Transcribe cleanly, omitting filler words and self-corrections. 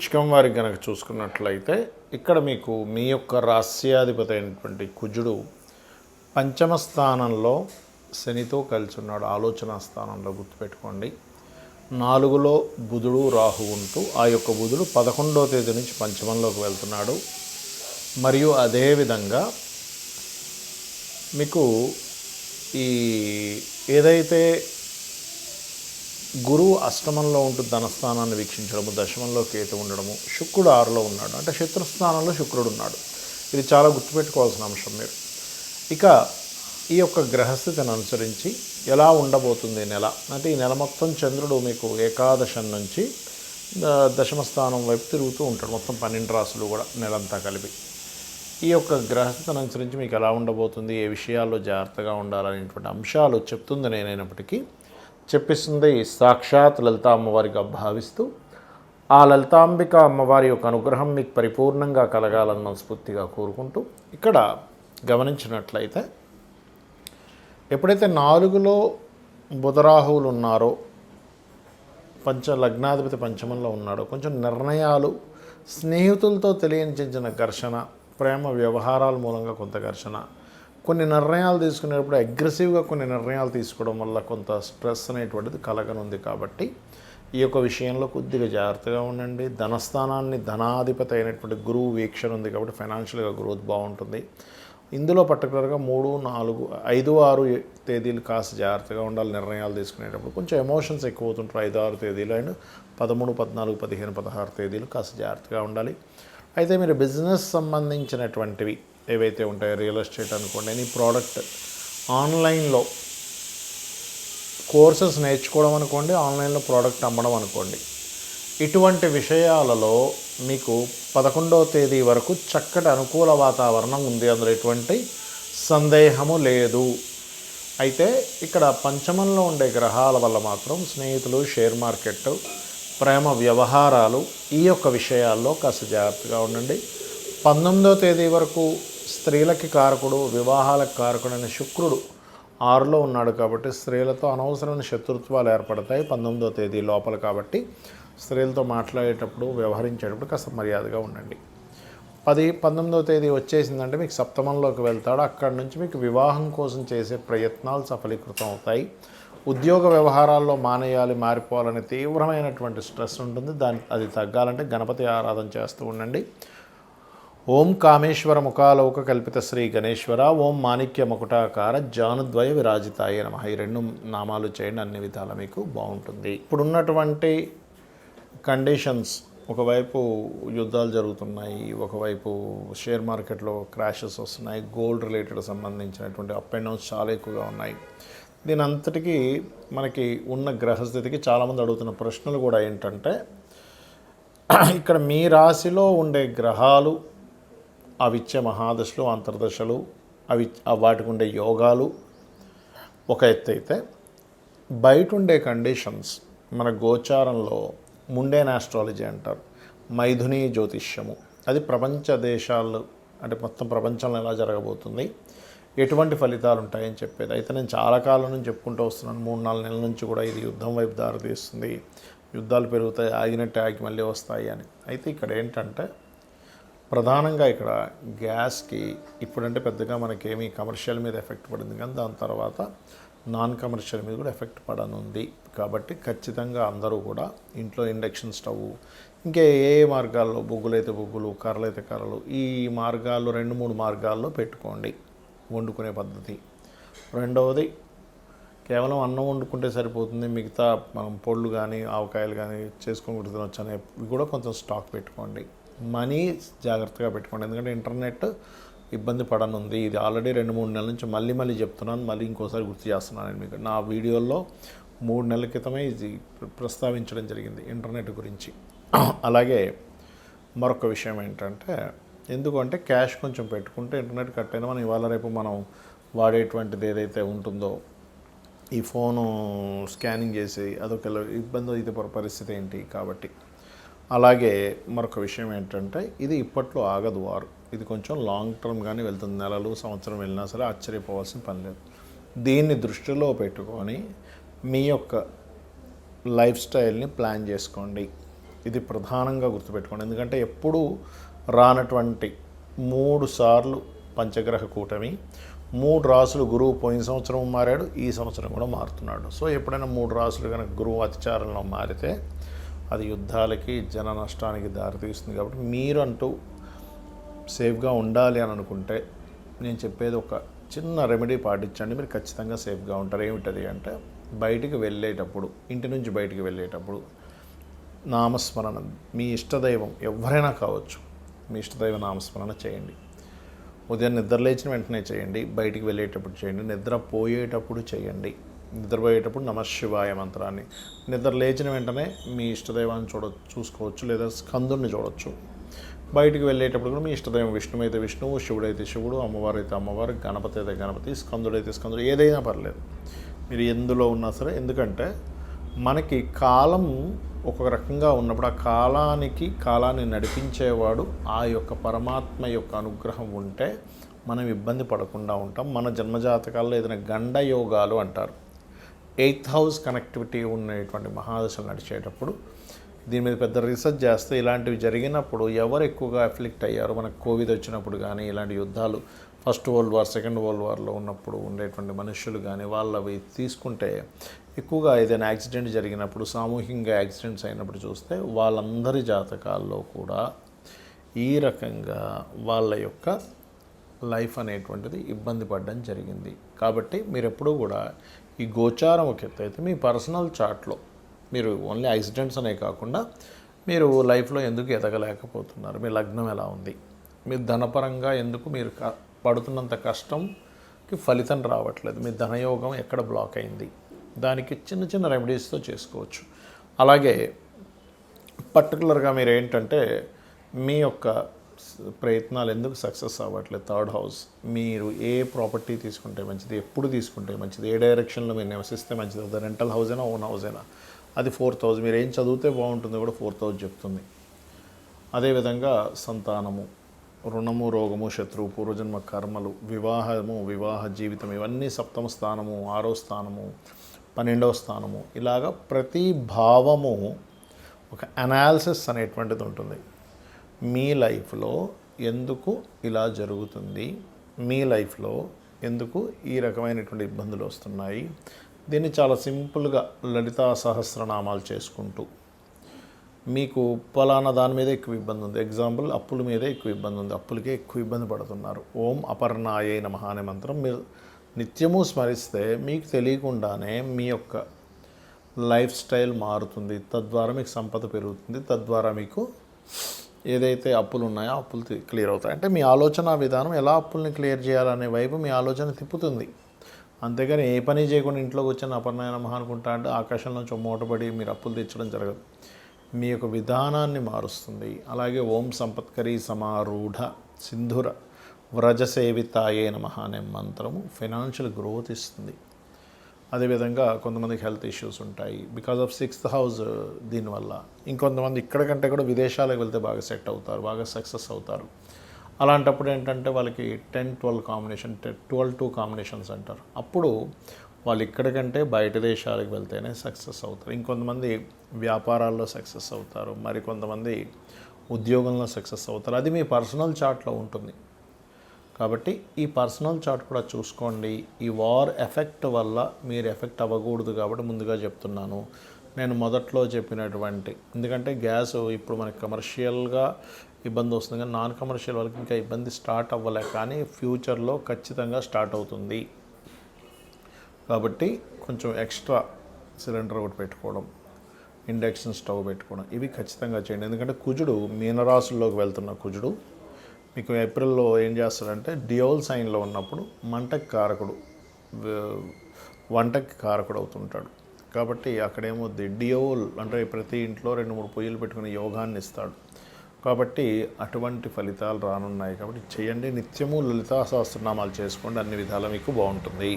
వృశ్చికం వారికి కనుక చూసుకున్నట్లయితే ఇక్కడ మీకు మీ యొక్క రాస్యాధిపతి అయినటువంటి కుజుడు పంచమ స్థానంలో శనితో కలిసి ఉన్నాడు. ఆలోచన స్థానంలో గుర్తుపెట్టుకోండి. 4లో బుధుడు రాహు ఉంటూ ఆ యొక్క బుధుడు 11వ తేదీ నుంచి పంచమంలోకి వెళ్తున్నాడు. మరియు అదేవిధంగా మీకు ఈ ఏదైతే గురువు అష్టమంలో ఉంటూ ధనస్థానాన్ని వీక్షించడము, దశమంలో కేతు ఉండడము, శుక్రుడు 6లో ఉన్నాడు, అంటే శత్రుస్థానంలో శుక్రుడు ఉన్నాడు. ఇది చాలా గుర్తుపెట్టుకోవాల్సిన అంశం. మీరు ఇక ఈ యొక్క గ్రహస్థితిని అనుసరించి ఎలా ఉండబోతుంది నెల అంటే ఈ నెల మొత్తం చంద్రుడు మీకు ఏకాదశం నుంచి దశమ స్థానం వైపు తిరుగుతూ ఉంటాడు. మొత్తం 12 రాశులు కూడా నెలంతా కలిపి ఈ యొక్క గ్రహస్థితిని అనుసరించి మీకు ఎలా ఉండబోతుంది, ఏ విషయాల్లో జాగ్రత్తగా ఉండాలనేటువంటి అంశాలు చెప్తుంది నేనైనప్పటికీ చెప్పిస్తుంది సాక్షాత్ లలితా అమ్మవారిగా భావిస్తూ ఆ లలితాంబిక అమ్మవారి యొక్క అనుగ్రహం మీకు పరిపూర్ణంగా కలగాలని మనస్ఫూర్తిగా కోరుకుంటూ ఇక్కడ గమనించినట్లయితే ఎప్పుడైతే 4లో బుధరాహువులు ఉన్నారో, లగ్నాధిపతి పంచమంలో ఉన్నాడో, కొంచెం నిర్ణయాలు, స్నేహితులతో తెలియనించిన ఘర్షణ, ప్రేమ వ్యవహారాల మూలంగా కొంత ఘర్షణ, కొన్ని నిర్ణయాలు తీసుకునేటప్పుడు అగ్రెసివ్గా కొన్ని నిర్ణయాలు తీసుకోవడం వల్ల కొంత స్ట్రెస్ అనేటువంటిది కలగనుంది. కాబట్టి ఈ యొక్క విషయంలో కొద్దిగా జాగ్రత్తగా ఉండండి. ధనస్థానాన్ని ధనాధిపతి అయినటువంటి గురువు వీక్షణ ఉంది కాబట్టి ఫైనాన్షియల్గా గ్రోత్ బాగుంటుంది. ఇందులో పర్టికులర్గా 3, 4, 5, 6 తేదీలు కాస్త జాగ్రత్తగా ఉండాలి. నిర్ణయాలు తీసుకునేటప్పుడు కొంచెం ఎమోషన్స్ ఎక్కువ అవుతుంటారు. 5, 6 తేదీలు అండ్ 13, 14, 15, 16 తేదీలు కాస్త జాగ్రత్తగా ఉండాలి. అయితే మీరు బిజినెస్ సంబంధించినటువంటివి ఏవైతే ఉంటాయో, రియల్ ఎస్టేట్ అనుకోండి, ఎనీ ప్రోడక్ట్ ఆన్లైన్లో కోర్సెస్ నేర్చుకోవడం అనుకోండి, ఆన్లైన్లో ప్రోడక్ట్ అమ్మడం అనుకోండి, ఇటువంటి విషయాలలో మీకు 11వ తేదీ వరకు చక్కటి అనుకూల వాతావరణం ఉంది. అందులో ఎటువంటి సందేహము లేదు. అయితే ఇక్కడ పంచమంలో ఉండే గ్రహాల వల్ల మాత్రం స్నేహితులు, షేర్ మార్కెట్, ప్రేమ వ్యవహారాలు ఈ యొక్క విషయాల్లో కాస్త జాగ్రత్తగా ఉండండి. 19వ తేదీ వరకు స్త్రీలకి కారకుడు, వివాహాలకు కారకుడైన శుక్రుడు 6లో ఉన్నాడు కాబట్టి స్త్రీలతో అనవసరమైన శత్రుత్వాలు ఏర్పడతాయి 19వ తేదీ లోపల. కాబట్టి స్త్రీలతో మాట్లాడేటప్పుడు, వ్యవహరించేటప్పుడు కాస్త మర్యాదగా ఉండండి. 19వ తేదీ వచ్చేసిందంటే మీకు సప్తమంలోకి వెళ్తాడు. అక్కడి నుంచి మీకు వివాహం కోసం చేసే ప్రయత్నాలు సఫలీకృతం అవుతాయి. ఉద్యోగ వ్యవహారాల్లో మానేయాలి, మారిపోవాలనే తీవ్రమైనటువంటి స్ట్రెస్ ఉంటుంది. అది తగ్గాలంటే గణపతి ఆరాధన చేస్తూ ఉండండి. ఓం కామేశ్వర ముఖాలోక కల్పిత శ్రీ గణేశ్వర, ఓం మాణిక్య మకుటాకార జానుద్వయ విరాజితాయ నమః. ఈ 2 నామాలు చేయండి, అన్ని విధాలా మీకు బాగుంటుంది. ఇప్పుడున్నటువంటి కండిషన్స్, ఒకవైపు యుద్ధాలు జరుగుతున్నాయి, ఒకవైపు షేర్ మార్కెట్లో క్రాషెస్ వస్తున్నాయి, గోల్డ్ రిలేటెడ్ సంబంధించినటువంటి అప్ అండ్ డౌన్స్ చాలా ఎక్కువగా ఉన్నాయి. దీని అంతటికీ మనకి ఉన్న గ్రహస్థితికి చాలామంది అడుగుతున్న ప్రశ్నలు కూడా ఏంటంటే, ఇక్కడ మీ రాశిలో ఉండే గ్రహాలు అవిచ్చే మహాదశలు, అంతర్దశలు, వాటికి ఉండే యోగాలు ఒక ఎత్తు అయితే, బయట ఉండే కండిషన్స్ మన గోచారంలో ముండేన్ ఆస్ట్రాలజీ అంటారు, మైథుని జ్యోతిష్యము, అది ప్రపంచ దేశాలు అంటే మొత్తం ప్రపంచంలో ఎలా జరగబోతుంది, ఎటువంటి ఫలితాలు ఉంటాయని చెప్పేది. అయితే నేను చాలా కాలం నుంచి చెప్పుకుంటూ వస్తున్నాను, 3-4 నెలల నుంచి కూడా ఇది యుద్ధం వైపు దారితీస్తుంది, యుద్ధాలు పెరుగుతాయి, ఆగినట్టు ఆగి మళ్ళీ వస్తాయి అని. అయితే ఇక్కడ ఏంటంటే ప్రధానంగా ఇక్కడ గ్యాస్కి ఇప్పుడంటే పెద్దగా మనకేమీ కమర్షియల్ మీద ఎఫెక్ట్ పడింది, కానీ దాని తర్వాత నాన్ కమర్షియల్ మీద కూడా ఎఫెక్ట్ పడనుంది. కాబట్టి ఖచ్చితంగా అందరూ కూడా ఇంట్లో ఇండక్షన్ స్టవ్, ఇంకా ఏ మార్గాల్లో, బొగ్గులైతే బొగ్గులు, కర్రలైతే కర్రలు, ఈ మార్గాల్లో 2-3 మార్గాల్లో పెట్టుకోండి వండుకునే పద్ధతి. రెండవది, కేవలం అన్నం వండుకుంటే సరిపోతుంది, మిగతా మనం పొళ్ళు కానీ ఆవకాయలు కానీ చేసుకొని తినొచ్చు అనేవి కూడా కొంచెం స్టాక్ పెట్టుకోండి. మనీ జాగ్రత్తగా పెట్టుకోండి, ఎందుకంటే ఇంటర్నెట్ ఇబ్బంది పడనుంది. ఇది ఆల్రెడీ 2-3 నెలల నుంచి మళ్ళీ చెప్తున్నాను, మళ్ళీ ఇంకోసారి గుర్తు చేస్తున్నాను. మీకు నా వీడియోల్లో 3 నెలల క్రితమే ఇది ప్రస్తావించడం జరిగింది ఇంటర్నెట్ గురించి. అలాగే మరొక విషయం ఏంటంటే, ఎందుకంటే క్యాష్ కొంచెం పెట్టుకుంటే ఇంటర్నెట్ కట్ అయినా మనం ఇవాళ రేపు మనం వాడేటువంటిది ఏదైతే ఉంటుందో, ఈ ఫోను స్కానింగ్ చేసి అదొక ఇబ్బంది అయితే పరిస్థితి ఏంటి. కాబట్టి అలాగే మరొక విషయం ఏంటంటే, ఇది ఇప్పట్లో ఆగదు వారు, ఇది కొంచెం లాంగ్ టర్మ్ కానీ వెళ్తుంది. నెలలు, సంవత్సరం వెళ్ళినా సరే ఆశ్చర్యపోవాల్సిన పని లేదు. దీన్ని దృష్టిలో పెట్టుకొని మీ యొక్క లైఫ్ స్టైల్ని ప్లాన్ చేసుకోండి. ఇది ప్రధానంగా గుర్తుపెట్టుకోండి. ఎందుకంటే ఎప్పుడూ రానటువంటి 3 సార్లు పంచగ్రహ కూటమి, 3 రాసులు గురువు పోయిన సంవత్సరం మారాడు, ఈ సంవత్సరం కూడా మారుతున్నాడు. సో ఎప్పుడైనా 3 రాసులు కనుక గురువు అతిచారంలో మారితే అది యుద్ధాలకి, జన నష్టానికి దారితీస్తుంది. కాబట్టి మీరంటూ సేఫ్గా ఉండాలి అని అనుకుంటే నేను చెప్పేది ఒక చిన్న రెమెడీ పాటించండి, మీరు ఖచ్చితంగా సేఫ్గా ఉంటారు. ఏమిటది అంటే, బయటికి వెళ్ళేటప్పుడు, ఇంటి నుంచి బయటికి వెళ్ళేటప్పుడు నామస్మరణ, మీ ఇష్టదైవం ఎవరైనా కావచ్చు, మీ ఇష్టదైవ నామస్మరణ చేయండి. ఉదయం నిద్ర లేచిన వెంటనే చేయండి, బయటికి వెళ్ళేటప్పుడు చేయండి, నిద్రపోయేటప్పుడు చేయండి. నిద్రపోయేటప్పుడు నమశివాయ మంత్రాన్ని, నిద్ర లేచిన వెంటనే మీ ఇష్టదైవాన్ని చూసుకోవచ్చు, లేదా స్కందుని చూడవచ్చు. బయటికి వెళ్ళేటప్పుడు కూడా మీ ఇష్టదైవం విష్ణువు అయితే విష్ణువు, శివుడైతే శివుడు, అమ్మవారు అయితే అమ్మవారు, గణపతి అయితే గణపతి, స్కందుడైతే స్కందుడు, ఏదైనా పర్లేదు, మీరు ఎందులో ఉన్నా సరే. ఎందుకంటే మనకి కాలం ఒక రకంగా ఉన్నప్పుడు ఆ కాలాన్ని నడిపించేవాడు ఆ యొక్క పరమాత్మ యొక్క అనుగ్రహం ఉంటే మనం ఇబ్బంది పడకుండా ఉంటాం. మన జన్మజాతకాల్లో ఏదైనా గండయోగాలు అంటారు, 8th హౌస్ కనెక్టివిటీ ఉన్నటువంటి మహాదశలు నడిచేటప్పుడు దీని మీద పెద్ద రీసెర్చ్ చేస్తే ఇలాంటివి జరిగినప్పుడు ఎవరు ఎక్కువగా అఫ్లిక్ట్ అయ్యారు, మనకు కోవిడ్ వచ్చినప్పుడు కానీ, ఇలాంటి యుద్ధాలు first world war, second world వార్లో ఉన్నప్పుడు ఉండేటువంటి మనుషులు కానీ, వాళ్ళవి తీసుకుంటే ఎక్కువగా ఏదైనా యాక్సిడెంట్ జరిగినప్పుడు, సామూహికంగా యాక్సిడెంట్స్ అయినప్పుడు చూస్తే వాళ్ళందరి జాతకాల్లో కూడా ఈ రకంగా వాళ్ళ యొక్క లైఫ్ అనేటువంటిది ఇబ్బంది పడడం జరిగింది. కాబట్టి మీరు ఎప్పుడూ కూడా ఈ గోచారం ఒక ఎత్తు అయితే, మీ పర్సనల్ చార్ట్లో మీరు ఓన్లీ యాక్సిడెంట్స్ అనే కాకుండా మీరు లైఫ్లో ఎందుకు ఎదగలేకపోతున్నారు, మీ లగ్నం ఎలా ఉంది, మీరు ధనపరంగా ఎందుకు మీరు పడుతున్నంత కష్టంకి ఫలితం రావట్లేదు, మీ ధనయోగం ఎక్కడ బ్లాక్ అయింది, దానికి చిన్న చిన్న రెమెడీస్తో చేసుకోవచ్చు. అలాగే పర్టికులర్గా మీరు ఏంటంటే మీ యొక్క ప్రయత్నాలు ఎందుకు సక్సెస్ అవ్వట్లేదు, 3rd హౌస్, మీరు ఏ ప్రాపర్టీ తీసుకుంటే మంచిది, ఎప్పుడు తీసుకుంటే మంచిది, ఏ డైరెక్షన్లో మీరు నివసిస్తే మంచిది, అది రెంటల్ హౌస్ అయినా ఓన్ హౌస్ అయినా, అది 4th హౌస్, మీరు ఏం చదివితే బాగుంటుందో కూడా 4th హౌస్ చెప్తుంది. అదేవిధంగా సంతానము, రుణము, రోగము, శత్రువు, పూర్వజన్మ కర్మలు, వివాహము, వివాహ జీవితం, ఇవన్నీ 7వ స్థానము, 6వ స్థానము, 12వ స్థానము, ఇలాగా ప్రతి భావము ఒక అనాలిసిస్ అనేటువంటిది ఉంటుంది. మీ లైఫ్లో ఎందుకు ఇలా జరుగుతుంది, మీ లైఫ్లో ఎందుకు ఈ రకమైనటువంటి ఇబ్బందులు వస్తున్నాయి, దీన్ని చాలా సింపుల్గా లలితా సహస్రనామాలు చేసుకుంటూ, మీకు పలానా దాని మీద ఎక్కువ ఇబ్బంది ఉంది, ఎగ్జాంపుల్ అప్పుల మీదే ఎక్కువ ఇబ్బంది ఉంది, అప్పులకే ఎక్కువ ఇబ్బంది పడుతున్నారు, ఓం అపర్ణాయే నమః అనే మంత్రం మీరు నిత్యము స్మరిస్తే మీకు తెలియకుండానే మీ యొక్క లైఫ్ స్టైల్ మారుతుంది. తద్వారా మీకు సంపద పెరుగుతుంది, తద్వారా మీకు ఏదైతే అప్పులు ఉన్నాయో అప్పులు క్లియర్ అవుతాయి. అంటే మీ ఆలోచన విధానం ఎలా అప్పుల్ని క్లియర్ చేయాలనే వైపు మీ ఆలోచన తిప్పుతుంది. అంతేగాని ఏ పని చేయకుండా ఇంట్లోకి వచ్చిన అపర్ణాయ నమః అనుకుంటా అంటే ఆకాశంలోంచి మూటపడి మీరు అప్పులు తెచ్చడం జరగదు. మీ యొక్క విధానాన్ని మారుస్తుంది. అలాగే ఓం సంపత్కరీ సమారూఢ సింధుర వ్రజసేవితాయే నమః అనే మంత్రము ఫైనాన్షియల్ గ్రోత్ ఇస్తుంది. అదేవిధంగా కొంతమందికి హెల్త్ ఇష్యూస్ ఉంటాయి బికాజ్ ఆఫ్ 6th హౌస్. దీనివల్ల ఇంకొంతమంది ఇక్కడికంటే కూడా విదేశాలకు వెళ్తే బాగా సెట్ అవుతారు, బాగా సక్సెస్ అవుతారు. అలాంటప్పుడు ఏంటంటే వాళ్ళకి 10-12 కాంబినేషన్, 12-2 కాంబినేషన్స్ అంటారు. అప్పుడు వాళ్ళు ఇక్కడికంటే బయట దేశాలకు వెళ్తేనే సక్సెస్ అవుతారు. ఇంకొంతమంది వ్యాపారాల్లో సక్సెస్ అవుతారు, మరి కొంతమంది ఉద్యోగంలో సక్సెస్ అవుతారు. అది మీ పర్సనల్ చార్ట్లో ఉంటుంది. కాబట్టి ఈ పర్సనల్ చార్ట్ కూడా చూసుకోండి. ఈ వార్ ఎఫెక్ట్ వల్ల మీరు ఎఫెక్ట్ అవ్వకూడదు కాబట్టి ముందుగా చెప్తున్నాను. నేను మొదట్లో చెప్పినటువంటి, ఎందుకంటే గ్యాస్ ఇప్పుడు మనకి కమర్షియల్గా ఇబ్బంది వస్తుంది కానీ నాన్ కమర్షియల్ వాళ్ళకి ఇంకా ఇబ్బంది స్టార్ట్ అవ్వలే, కానీ ఫ్యూచర్లో ఖచ్చితంగా స్టార్ట్ అవుతుంది. కాబట్టి కొంచెం ఎక్స్ట్రా సిలిండర్ ఒకటి పెట్టుకోవడం, ఇండక్షన్ స్టవ్ పెట్టుకోవడం, ఇవి ఖచ్చితంగా చేయండి. ఎందుకంటే కుజుడు మీనరాశుల్లోకి వెళ్తున్న కుజుడు మీకు ఏప్రిల్లో ఏం చేస్తాడంటే డియోల్ సైన్లో ఉన్నప్పుడు మంటకి కారకుడు, వంటకి కారకుడు అవుతుంటాడు. కాబట్టి అక్కడేమో డియోల్ అంటే ప్రతి ఇంట్లో 2-3 పొయ్యిలు పెట్టుకుని యోగాన్ని ఇస్తాడు. కాబట్టి అటువంటి ఫలితాలు రానున్నాయి. కాబట్టి చేయండి. నిత్యము లలితా సహస్రనామాలు చేసుకోండి, అన్ని విధాలా మీకు బాగుంటుంది.